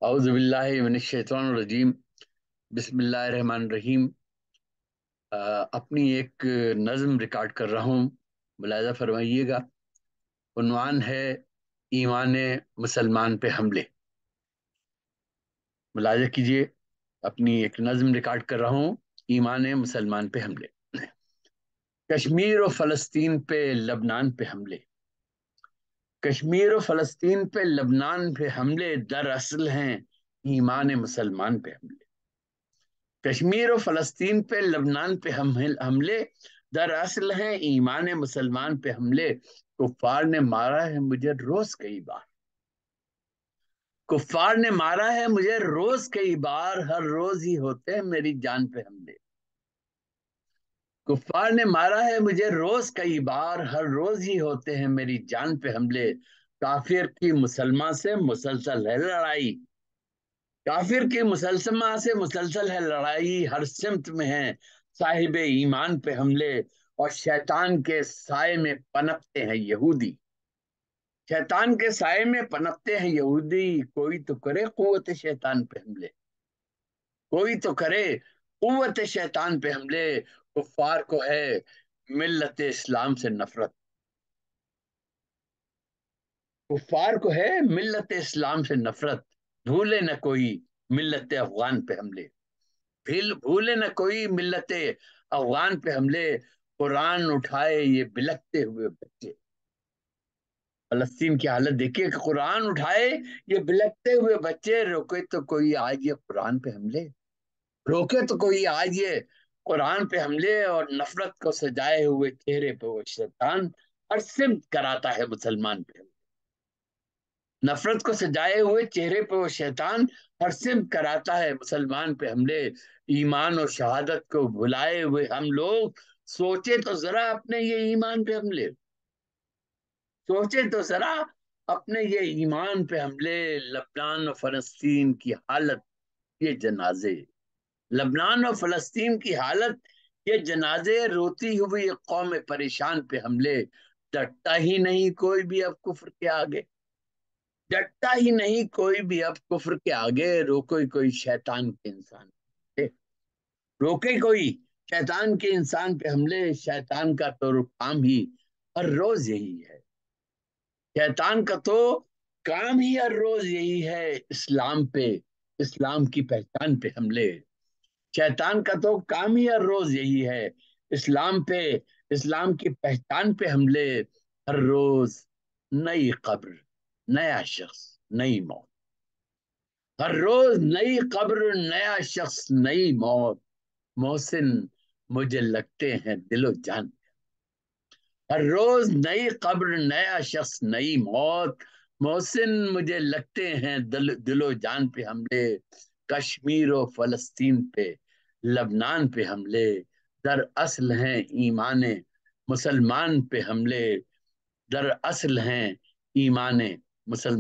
औज़ु बिल्लाहि मिनश्शैतानिर्रजीम। बिस्मिल्लाहिर्रहमानिर्रहीम। अपनी एक नज़्म रिकॉर्ड कर रहा हूँ, मुलाहिज़ा फरमाइएगा। उन्वान है ईमान मुसलमान पे हमले। मुलाहिज़ा कीजिए, अपनी एक नज़्म रिकॉर्ड कर रहा हूँ, ईमान मुसलमान पे हमले। कश्मीर और फ़लस्तीन पे लबनान पे हमले। कश्मीर और फ़लस्तीन पे लबनान पे हमले दरअसल हैं ईमान मुसलमान पे हमले। कश्मीर और फ़लस्तीन पे लबनान पे हमले दरअसल हैं ईमान मुसलमान पे हमले। कुफ्फार ने मारा है मुझे रोज कई बार। कुफ्फार ने मारा है मुझे रोज कई बार, हर रोज ही होते हैं मेरी जान पे हमले। कुफ्फार ने मारा है मुझे रोज कई बार, हर रोज ही होते हैं मेरी जान पे हमले। काफिर की मुसलमान से मुसलसल है लड़ाई। काफिर की मुसलसमा से मुसलसल है लड़ाई, हर सिमत में है साहिब ईमान पे हमले। और शैतान के साए में पनपते हैं यहूदी। शैतान के साए में पनपते हैं यहूदी। कोई तो करे कुव्वत शैतान पे हमले। कोई तो करे कुव्वत शैतान पे हमले। कुफ्फार को है मिल्लत इस्लाम से नफरत। कुफ्फार को है मिल्लत इस्लाम से नफरत। भूले न कोई मिल्लत अफगान पे हमले। भूले न कोई मिल्लत अफगान पे हमले। कुरान उठाए ये बिलखते हुए बच्चे। फलस्तीन की हालत देखिए कि कुरान उठाए ये बिलखते हुए बच्चे। रोके तो कोई आज ये कुरान पे हमले। रोके तो कोई आज ये कुरान पे हमले। और नफरत को सजाए हुए चेहरे पे वो शैतान हर सिमत कराता है मुसलमान पे। नफरत को सजाए हुए चेहरे पे वो शैतान हर सिमत कराता है मुसलमान पे हमले। ईमान और शहादत को भुलाए हुए हम लोग सोचे तो जरा अपने ये ईमान पे हमले। सोचे तो जरा अपने ये ईमान पे हमले। लबनान और फलस्तीन की हालत ये जनाजे। लबनान और फलस्तीन की हालत ये जनाजे। रोती हुई कौम परेशान पे हमले। डरता ही नहीं कोई भी अब कुफ्र के आगे। डरता ही नहीं कोई भी अब कुफ्र के आगे। रोके कोई शैतान के इंसान पे। रोके कोई शैतान के इंसान पे हमले। शैतान का तो काम ही हर रोज यही है। शैतान का तो काम ही हर रोज यही है इस्लाम पे, इस्लाम की पहचान पे हमले। शैतान का तो काम ही हर रोज यही है इस्लाम पे, इस्लाम की पहचान पे हमले। हर रोज नई कब्र, नया शख्स, नई मौत। हर रोज नई कब्र, नया शख्स, नई मौत। मोहसिन मुझे लगते हैं दिलो जान। हर रोज नई कब्र, नया शख्स, नई मौत। मोहसिन मुझे लगते हैं दिलो जान पे हमले। कश्मीर और फलस्तीन पे लबनान पे हमले दर असल हैं ईमान मुसलमान पे हमले। दर असल हैं ईमान मुसलमान।